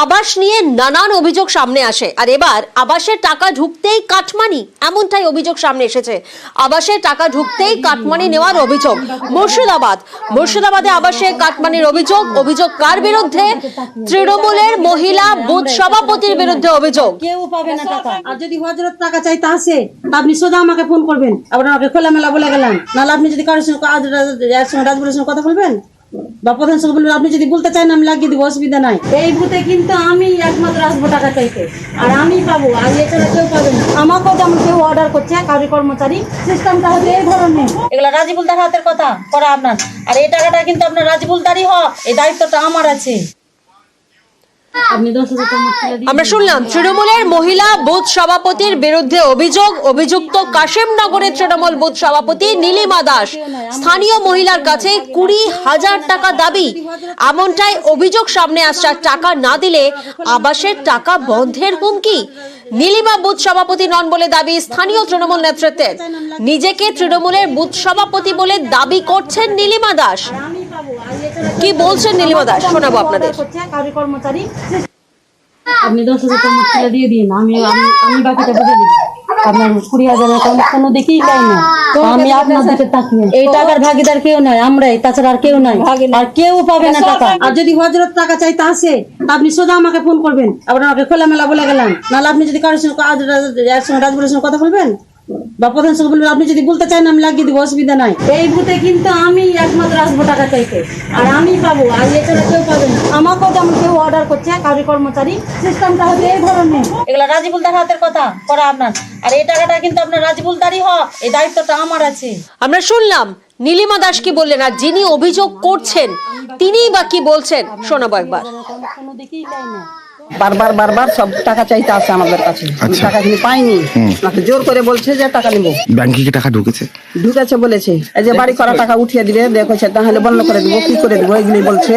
আবাস নিয়ে নানান অভিযোগ সামনে আসে আর এবার আবাসের টাকা ঢুকতেই কাটমানি, এমনটাই অভিযোগ সামনে এসেছে। আবাসের টাকা ঢুকতেই কাটমানি নেওয়ার অভিযোগ মুর্শিদাবাদে আবাসে কাটমানির অভিযোগ কার বিরুদ্ধে? তৃণমূলের মহিলা বুথ সভাপতির বিরুদ্ধে অভিযোগ। কেউ পাবে না টাকা, আর যদি হজরত টাকা চাইতে আসে আপনি সোজা আমাকে ফোন করবেন, আবার আমাকে খোলামেলা বলে গেলাম। নাহলে আপনি যদি কারোর সঙ্গে রাজবুলের সঙ্গে কথা বলবেন বা প্রধান সঙ্গে বলবেন, আপনি যদি বলতে চান আমি লাগিয়ে দিব, অসুবিধা নাই। এই বুথে কিন্তু আমি একমাত্র আসবো টাকা চাইতে, আর আমি পাবো, আর এছাড়া কেউ পাবে না। আমাকেও যেমন কেউ অর্ডার করছে কারি কর্মচারী, সিস্টেমটা হচ্ছে এই ধরনের। এগুলা রাজিবুলদার হাতের কথা করা আপনার, আর এই টাকাটা কিন্তু আপনার রাজিবুলদারই হয়, এই দায়িত্বটা আমার আছে। আমরা শুনলাম তৃণমূলের মহিলা বুথ সভাপতির বিরুদ্ধে অভিযুক্ত কাশিমনগরের তৃণমূল বুথ সভাপতি নীলিমা দাস। স্থানীয় মহিলার কাছে 20,000 টাকা দাবি, এমনটাই অভিযোগ সামনে আসছে। টাকা না দিলে আবাসের টাকা বন্ধের হুমকি। নীলিমা বুথ সভাপতি নন বলে দাবি স্থানীয় তৃণমূল নেতৃত্বের। নিজেকে তৃণমূলের বুথ সভাপতি বলে দাবি করছেন নীলিমা দাস। কি বলছেন নীলিমা দাস শোনাবো আপনাদের। আপনি 10,000 দিয়ে দিন, আমি বাকিটা বুঝে দিই। আপনার 20,000 কোনো দিকেই পাই না, আমি আপনার দিকে তাকিয়ে। এই টাকার ভাগিদার কেউ নয়, আমরাই, তাছাড়া আর কেউ নাই, আর কেউ পাবে না টাকা। আর যদি হজরত টাকা চাইতে আসে আপনি সোজা আমাকে ফোন করবেন, আবার আমাকে খোলামেলা বলে গেলাম। নাহলে আপনি যদি কারোর সঙ্গে রাজবুলের সঙ্গে কথা বলবেন বা প্রধান সঙ্গে বলবেন, আপনি যদি বলতে চান আমি লাগিয়ে দিব, অসুবিধা নাই। এই বুথে কিন্তু আমি একমাত্র আসবো টাকা চাইতে, আর আমি পাবো, আর এছাড়া কেউ পাবে না। আমাকেও যেমন কেউ অর্ডার করছে কারি কর্মচারী, সিস্টেমটা হচ্ছে এই ধরনের। এগুলা রাজিবুলদার হাতের কথা করা আপনার, আর এই টাকাটা কিন্তু আপনার রাজিবুলদারই হয়, এই দায়িত্বটা আমার আছে। আমরা শুনলাম নীলিমা দাস কি বললেন, আর যিনি অভিযোগ করছেন তিনিই বা কি বলছেন শোনাবো একবার। কোনো দিকেই পাই না, বারবার সব টাকা চাইতে আসে আমাদের কাছে। টাকা কিন্তু পাইনি, আমাকে জোর করে বলছে যে টাকা নিবো। ব্যাংকে কি টাকা ঢুকেছে বলেছে, এই যে বাড়ি করা টাকা উঠিয়ে দিবে, দেখছে তাহলে বন্ধ করে দিব, কি করে দিব, এগুলি বলছে।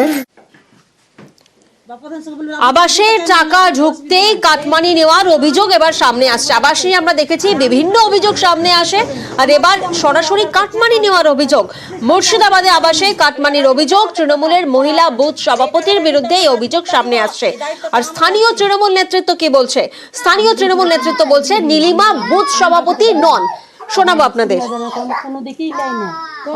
আবাসের টাকা ঢুকতেই কাটমানি নেওয়ার অভিযোগ এবার সামনে আসছে। আবাস নিয়ে আমরা দেখেছি বিভিন্ন অভিযোগ সামনে আসে, আর এবার সরাসরি কাটমানি নেওয়ার অভিযোগ। মুর্শিদাবাদে আবাসে কাটমানির অভিযোগ, তৃণমূলের মহিলা বুথ সভাপতির বিরুদ্ধে এই অভিযোগ সামনে আসছে। আর স্থানীয় তৃণমূল নেতৃত্ব কি বলছে? স্থানীয় তৃণমূল নেতৃত্ব বলছে নীলিমা বুথ সভাপতি নন। শোনাবো আপনাদের। কোনো দিকেই পাই না,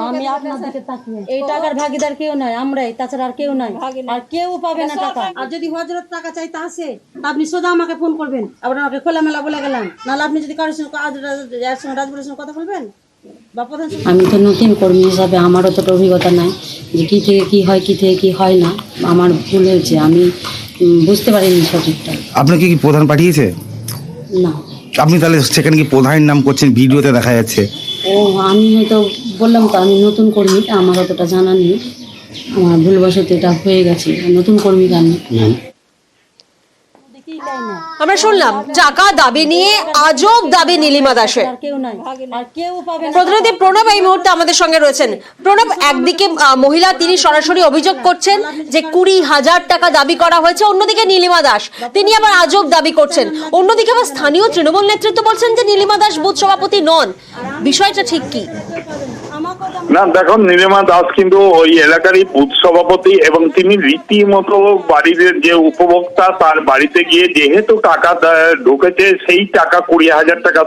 আমি আপনার দিকে তাকিয়ে। এই টাকার ভাগিদার কেউ নয়, আমরাই, তাছাড়া আর কেউ নাই, আর কেউ পাবে না টাকা। আর যদি হজরত টাকা চাইতে আসে আপনি সোজা আমাকে ফোন করবেন, আবার আমাকে খোলামেলা বলে গেলাম। নাহলে আপনি যদি কারোর সঙ্গে রাজবুলের সঙ্গে কথা বলবেন বা প্রধান। আমি তো নতুন কর্মী হিসাবে আমার অতটা অভিজ্ঞতা নাই যে কি থেকে কি হয়, কি থেকে কি হয় না। আমার ভুল হয়েছে, আমি বুঝতে পারিনি সঠিকটা। আপনাকে কি প্রধান পাঠিয়েছে? না, আপনি তাহলে সেখানে কি প্রধানের নাম করছেন, ভিডিওতে দেখা যাচ্ছে। ও আমি হয়তো বললাম তো আমি নতুন কর্মী, আমার অতটা জানা নেই, আমার ভুলবশত এটা হয়ে গেছে। নতুন কর্মী জানি। আমরা শুনলাম টাকা দাবি নিয়ে আজব দাবি নীলিমা দাসের। প্রতিনিধি প্রণব এই মুহূর্তে আমাদের সঙ্গে রয়েছেন। প্রণব, একদিকে মহিলা তিনি সরাসরি অভিযোগ করছেন যে 20,000 টাকা দাবি করা হয়েছে, অন্যদিকে নীলিমা দাস তিনি আবার আজব দাবি করছেন। অন্যদিকে আবার স্থানীয় তৃণমূল নেতৃত্ব বলছেন যে নীলিমা দাস বুথ সভাপতি নন। বিষয়টা ঠিক কি? না দেখুন, নীলিমা দাস কিন্তু ওই এলাকারই বুথ সভাপতি এবং তিনি রীতিমতো বাড়ির যে উপভোক্তা তার বাড়িতে গিয়ে যেহেতু টাকা ঢুকেছে সেই টাকা 20,000 টাকা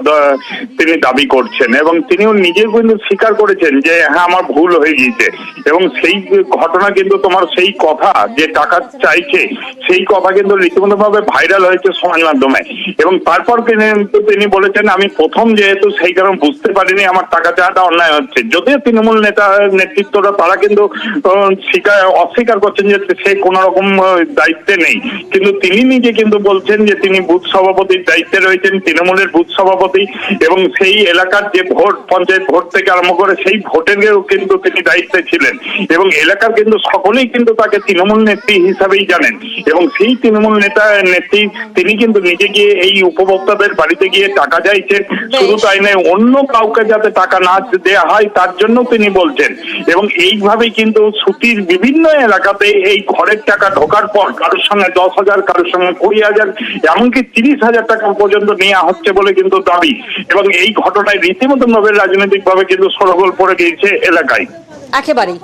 তিনি দাবি করছেন এবং তিনিও নিজে কিন্তু স্বীকার করেছেন যে হ্যাঁ আমার ভুল হয়ে গিয়েছে। এবং সেই ঘটনা কিন্তু তোমার সেই কথা যে টাকা চাইছে সেই কথা কিন্তু রীতিমতো ভাবে ভাইরাল হয়েছে সমাজ মাধ্যমে। এবং তারপর তিনি বলেছেন আমি প্রথম যেহেতু সেই কারণে বুঝতে পারিনি আমার টাকা চাওয়াটা অন্যায় হচ্ছে। যদিও তৃণমূল নেতৃত্বরা তারা কিন্তু অস্বীকার করছেন যে সে কোন রকম দায়িত্বে নেই, কিন্তু তিনি নিজে কিন্তু বলছেন যে তিনি বুথ সভাপতির দায়িত্বে রয়েছেন, তৃণমূলের বুথ সভাপতি, এবং সেই এলাকার যে ভোট, পঞ্চায়েত ভোট থেকে আরম্ভ করে সেই ভোটেরও কিন্তু তিনি দায়িত্বে ছিলেন এবং এলাকার কিন্তু সকলেই কিন্তু তাকে তৃণমূল নেত্রী হিসাবেই জানেন। এবং সেই তৃণমূল নেত্রী তিনি কিন্তু নিজে গিয়ে এই উপভোক্তাদের বাড়িতে গিয়ে টাকা চাইছেন। শুধু তাই নয়, অন্য কাউকে যাতে টাকা না দেওয়া হয় তার জন্য তিনি বলছেন। এবং এইভাবেই কিন্তু ছুটির বিভিন্ন এলাকাতে এই ঘরের টাকা ঢোকার পর কারোর সঙ্গে 10,000, কারোর সঙ্গে 20,000, এমনকি 30,000 টাকা পর্যন্ত নেওয়া হচ্ছে বলে কিন্তু দাবি। এবং এই ঘটনায় রীতিমতো ভাবে রাজনৈতিক ভাবে কিন্তু সরগোল পড়ে গিয়েছে এলাকায়। একেবারেই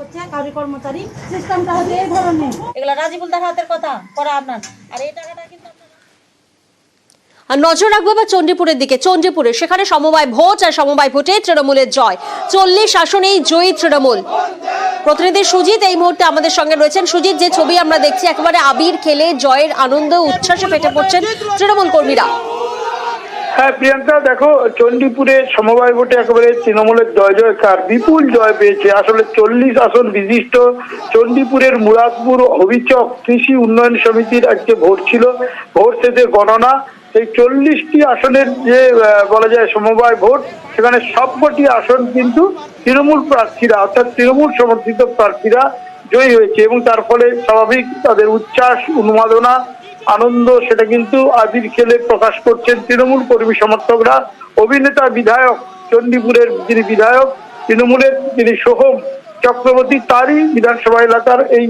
হচ্ছে কারি কর্মচারী সিস্টেমটা হচ্ছে এই ধরনের। এগুলা রাজিবুল দার হাতের কথা করা আপনার, আর এই টাকাটা কিন্তু আর নজর রাখবো বা চণ্ডীপুরের দিকে। চণ্ডীপুরে সেখানে সমবায় ভোট, আর সমবায় ভোটে তৃণমূলের জয়। 40 আসনেই জয়ী তৃণমূল। প্রতিনিধি সুজিত এই মুহূর্তে আমাদের সঙ্গে রয়েছেন। সুজিত, যে ছবি আমরা দেখছি, একেবারে আবির খেলে জয়ের আনন্দ উচ্ছ্বাসে ফেটে পড়ছেন তৃণমূল কর্মীরা। হ্যাঁ প্রিয়াঙ্কা, দেখো চণ্ডীপুরে সমবায় ভোটে একেবারে তৃণমূলের জয় জয়কার, বিপুল জয় পেয়েছে। আসলে 40 আসন বিশিষ্ট চণ্ডীপুরের মুরাদপুর অভিচক কৃষি উন্নয়ন সমিতির আজকে ভোট ছিল। ভোট শেষে গণনা, এই 40টি আসনের যে বলা যায় সমবায় ভোট, সেখানে সবকটি আসন কিন্তু তৃণমূল প্রার্থীরা অর্থাৎ তৃণমূল সমর্থিত প্রার্থীরা জয়ী হয়েছে, এবং তার ফলে স্বাভাবিক তাদের উচ্ছ্বাস, উন্মাদনা, আনন্দ সেটা কিন্তু আবির খেলে প্রকাশ করছেন তৃণমূল কর্মী সমর্থকরা। অভিনেতা বিধায়ক, চণ্ডীপুরের যিনি বিধায়ক তৃণমূলের, যিনি সোহম চক্রবর্তী, তারই বিধানসভা এলাকার এই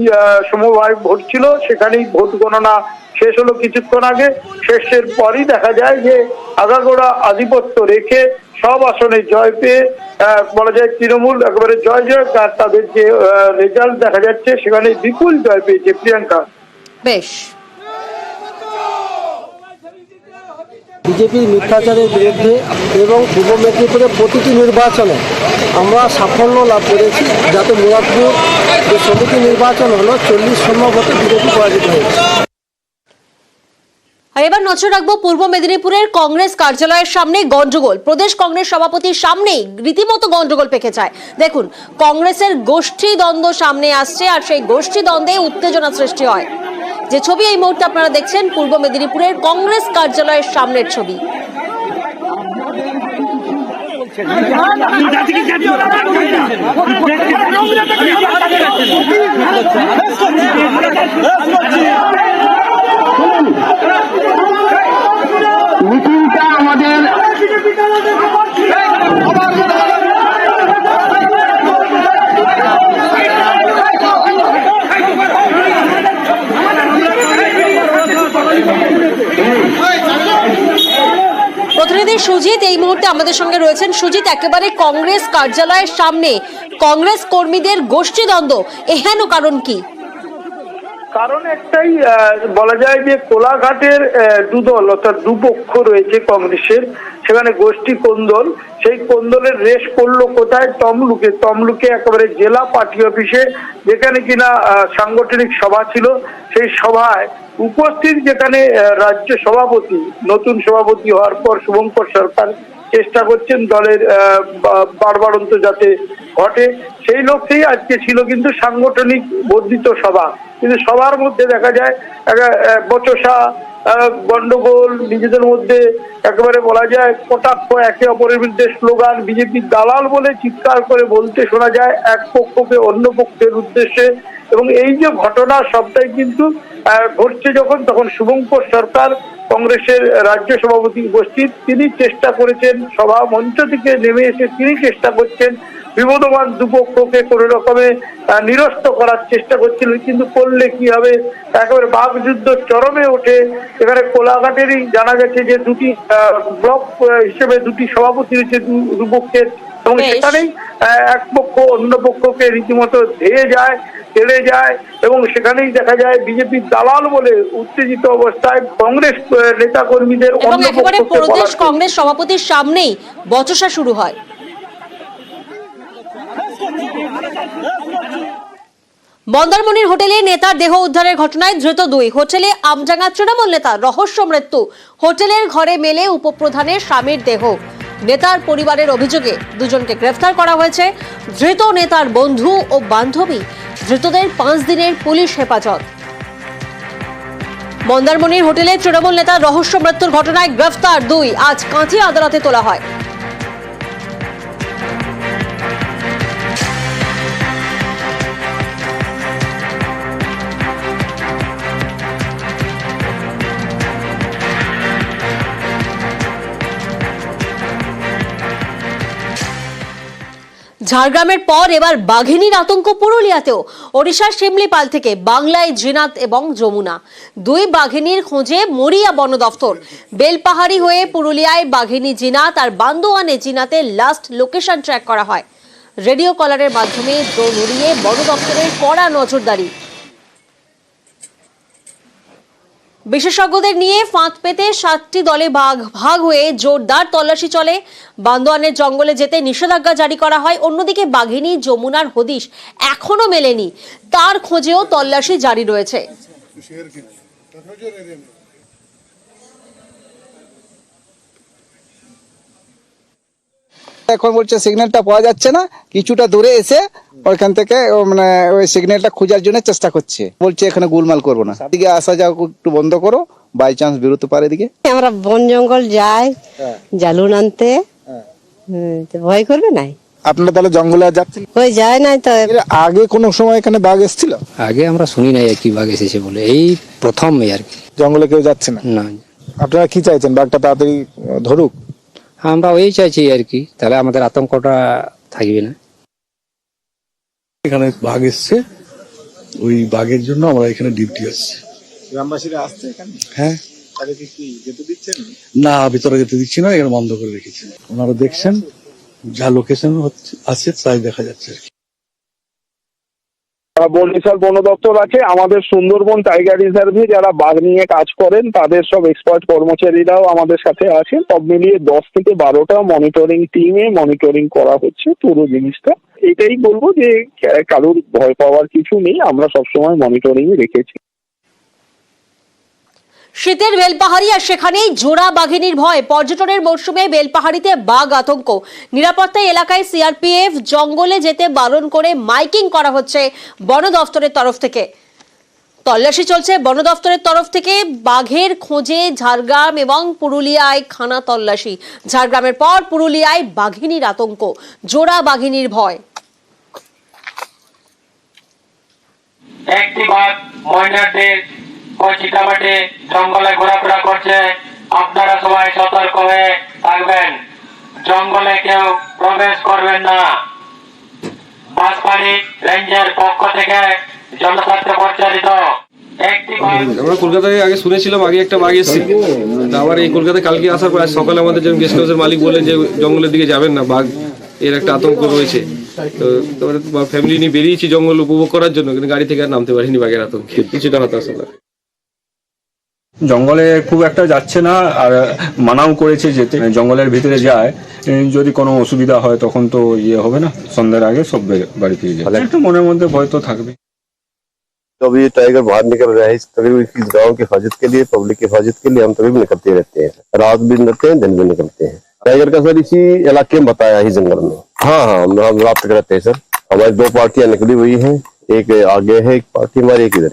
সমবায় ভোট ছিল। সেখানেই ভোট গণনা শেষ হলো কিছুক্ষণ আগে। শেষের পরই দেখা যায় যে আগাগোড়া আধিপত্য রেখে সব আসনে জয় পেয়ে বলা যায় তৃণমূল একেবারে জয় জয়কার। তাদের যে রেজাল্ট দেখা যাচ্ছে সেখানে বিপুল জয় পেয়েছে প্রিয়াঙ্কা। বেশ, বিজেপির মিথ্যাচারের বিরুদ্ধে এবং পূর্ব মেদিনীপুরের প্রতিটি নির্বাচনে আমরা সাফল্য লাভ করেছি, যাতে মুরাদপুর যে সমিতি নির্বাচন হলো 40 সম্ভবত বিজেপি পরাজিত হয়েছে। আর এবার নজর রাখবো পূর্ব মেদিনীপুরের কংগ্রেস কার্যালয়ের সামনে গন্ডগোল। প্রদেশ কংগ্রেস সভাপতির সামনেই রীতিমতো গন্ডগোল পেকে যায়। দেখুন, কংগ্রেসের গোষ্ঠী দ্বন্দ্ব সামনে আসছে, আর সেই গোষ্ঠী দ্বন্দ্বে উত্তেজনা সৃষ্টি হয়। যে ছবি এই মুহূর্তে আপনারা দেখছেন, পূর্ব মেদিনীপুরের কংগ্রেস কার্যালয়ের সামনের ছবি। মিটিংটা আমাদের প্রতিনিধি সুজিত এই মুহূর্তে আমাদের সঙ্গে রয়েছেন। সুজিত, একেবারে কংগ্রেস কার্যালয়ের সামনে কংগ্রেস কর্মীদের গোষ্ঠীদ্বন্দ্ব, এহেন কারণ কি? কারণ একটাই, বলা যায় যে কোলাঘাটের দুদল অর্থাৎ দুপক্ষ রয়েছে কংগ্রেসের, সেখানে গোষ্ঠী কোন্দল। সেই কোন্দলের রেশ পড়লো কোথায়? তমলুকে একেবারে জেলা পার্টি অফিসে, যেখানে কিনা সাংগঠনিক সভা ছিল। সেই সভায় উপস্থিত যেখানে রাজ্য সভাপতি, নতুন সভাপতি হওয়ার পর শুভঙ্কর সরকার চেষ্টা করছেন দলের বাড়বাড়ন্ত যাতে ঘটে, সেই লক্ষ্যেই আজকে ছিল কিন্তু সাংগঠনিক বর্ধিত সভা। কিন্তু সবার মধ্যে দেখা যায় বচসা, গন্ডগোল, নিজেদের মধ্যে একেবারে বলা যায় কটাক্ষ, একে অপরের বিরুদ্ধে স্লোগান, বিজেপির দালাল বলে চিৎকার করে বলতে শোনা যায় এক পক্ষকে অন্য পক্ষের উদ্দেশ্যে। এবং এই যে ঘটনা সবটাই কিন্তু ঘটছে যখন, তখন শুভঙ্কর সরকার কংগ্রেসের রাজ্য সভাপতি উপস্থিত, তিনি চেষ্টা করেছেন সভা মঞ্চ থেকে নেমে এসে তিনি চেষ্টা করছেন বিবদমান দুপক্ষকে কোনো রকমে নিরস্ত করার চেষ্টা করছিল। কিন্তু করলে কি হবে, একেবারে বাকযুদ্ধ চরমে ওঠে। এখানে কোলাঘাটেরই জানা গেছে যে দুটি ব্লক হিসেবে দুটি সভাপতি রয়েছে দুপক্ষের, এবং সেখানেই এক পক্ষ অন্য পক্ষকে রীতিমতো ধেয়ে যায়, চলে যায়, এবং সেখানেই দেখা যায় বিজেপির দালাল বলে উত্তেজিত অবস্থায় কংগ্রেস নেতা কর্মীদের এবং একেবারে প্রদেশ কংগ্রেস সভাপতির সামনেই বচসা শুরু হয়। মন্দারমণির হোটেলে নেতার দেহ উদ্ধারের ঘটনায় ধৃত 2। হোটেলে আমডাঙ্গা তৃণমূল নেতার রহস্য মৃত্যু। হোটেলের ঘরে মেলে উপপ্রধানের স্বামীর দেহ। নেতার পরিবারের অভিযোগে 2জনকে গ্রেফতার করা হয়েছে। ধৃত নেতার বন্ধু ও বান্ধবী। ধৃতদের 5 দিনের পুলিশ হেফাজত। মন্দারমণির হোটেলে তৃণমূল নেতার রহস্য মৃত্যুর ঘটনায় গ্রেফতার 2। আজ কাঁথি আদালতে তোলা হয়। ঝাড়গ্রামের পর এবার বাঘিনীর আতঙ্ক পুরুলিয়াতেও। ওড়িশার শিমলিপাল থেকে বাংলায় জিনাত এবং যমুনা, 2 বাঘিনীর খোঁজে মরিয়া বন দফতর। বেলপাহাড়ি হয়ে পুরুলিয়ায় বাঘিনী জিনাত আর বান্দোয়ানে জিনাতের লাস্ট লোকেশন ট্র্যাক করা হয়। রেডিও কলারের মাধ্যমে ড্রোন উড়িয়ে বন দপ্তরের কড়া নজরদারি। বিশেষজ্ঞদের নিয়ে ফাঁদ পেতে 7টি দলে ভাগ হয়ে জোরদার তল্লাশি চলে। বান্দোয়ানের জঙ্গলে যেতে নিষেধাজ্ঞা জারি করা হয়। অন্যদিকে বাঘিনী যমুনার হদিশ এখনো মেলেনি, তার খোঁজেও তল্লাশি জারি রয়েছে। এখন বলছে সিগন্যালটা পাওয়া যাচ্ছে না, কিছুটা দূরে এসে ওইখান থেকে মানে ওই সিগন্যালটা খোঁজার জন্য চেষ্টা করছে। বলছে এখানে গোলমাল করবো না, দিকে আসা যাও একটু বন্ধ করো, বাই চান্স বেরোতে পারে এদিকে। আমরা বন জঙ্গল যাই জালুন আনতে, তো ভয় করবে নাই। আপনারা তাহলে জঙ্গলে আর যাচ্ছেন? ওই যায় নাই তো। এর আগে কোনো সময় এখানে বাঘ এসেছিল? আগে আমরা শুনি নাই কি বাঘ এসেছে বলে, এই প্রথম আর কি। জঙ্গলে কেউ যাচ্ছে না? না। আপনারা কি চাইছেন, বাঘটা তাড়াতাড়ি ধরুক? আমরা ওই চাইছি আর কি, তাহলে আমাদের আতঙ্কটা থাকবে না। এখানে বাঘ এসছে, ওই বাঘের জন্য আমরা এখানে ডিউটি আসছি। গ্রামবাসীরা আসছে এখানে? হ্যাঁ। তাদেরকে কি যেতে দিচ্ছেন? না, ভিতরে যেতে দিচ্ছি না, এখানে বন্ধ করে রেখেছি। ওনারা দেখছেন যা লোকেশন আছে তাই দেখা যাচ্ছে আর কি। বরিশাল বন দপ্তর আছে, আমাদের সুন্দরবন টাইগার রিজার্ভে যারা বাঘ নিয়ে কাজ করেন তাদের সব এক্সপার্ট কর্মচারীরাও আমাদের সাথে আছেন। সব মিলিয়ে 10 থেকে 12টা মনিটরিং টিমে মনিটরিং করা হচ্ছে পুরো জিনিসটা। এটাই বলবো যে কারোর ভয় পাওয়ার কিছু নেই, আমরা সবসময় মনিটরিং রেখেছি। শীতের বেলপাহাড়ি আর সেখানেই জোড়া বাঘিনীর ভয়। পর্যটনের মরশুমে বেলপাহাড়িতে বাঘ আতঙ্ক। নিরাপত্তায় এলাকায় সিআরপিএফ, জঙ্গলে যেতে বারণ করে মাইকিং করা হচ্ছে বন দফতরের তরফ থেকে। তল্লাশি চলছে বন দফতরের তরফ থেকে। বাঘের খোঁজে ঝাড়গ্রাম এবং পুরুলিয়ায় খানা তল্লাশি। ঝাড়গ্রামের পর পুরুলিয়ায় বাঘিনীর আতঙ্ক, জোড়া বাঘিনীর ভয়। একটি বাঘ ময়নাদের চিতাবাটে জঙ্গলে ঘোরাফেরা করছে। আপনারা সবাই সতর্ক হয়ে থাকবেন, জঙ্গলে কেউ প্রবেশ করবেন না। বাঁশপাড়ি রেঞ্জের পক্ষ থেকে জনস্বার্থে পরিচালিত একটি বাঘ। আমরা কলকাতায় আগে শুনেছিলাম আগে একটা বাঘ এসেছে, আবার এই কলকাতায় কালকে আসার পর আজ সকালে আমাদের যে গেস্ট হাউসের মালিক বললেন যে জঙ্গলের দিকে যাবেন না, বাঘ এর একটা আতঙ্ক রয়েছে। তো তারপরে ফ্যামিলি নিয়ে বেরিয়েছি জঙ্গল উপভোগ করার জন্য, কিন্তু গাড়ি থেকে আর নামতে পারিনি বাঘের আতঙ্কে, কিছুটা হতাশা। জঙ্গলে খুব একটা যাচ্ছে না, আর মানাও করেছে যেতে। জঙ্গলের ভিতরে যায়, যদি কোনো অসুবিধা হয় তখন তো হবে না, সন্ধ্যার আগে সব বাড়ি ফিরে যায়। একটু মনের মধ্যে ভয় তো থাকবে। जब ये टाइगर बाहर निकल रहा है तभी इस गांव की हिफाजत के लिए, पब्लिक की हिफाजत के लिए हम तभी भी निकलते रहते हैं। रात भी निकलते हैं, दिन भी निकलते हैं। टाइगर का सर इसी इलाके में बताया ही जंगल में। हाँ, हम रात तक रहते हैं सर। हमारी 2 पार्टियां निकली हुई हैं, एक आगे है एक पार्टी हमारी, एक इधर है।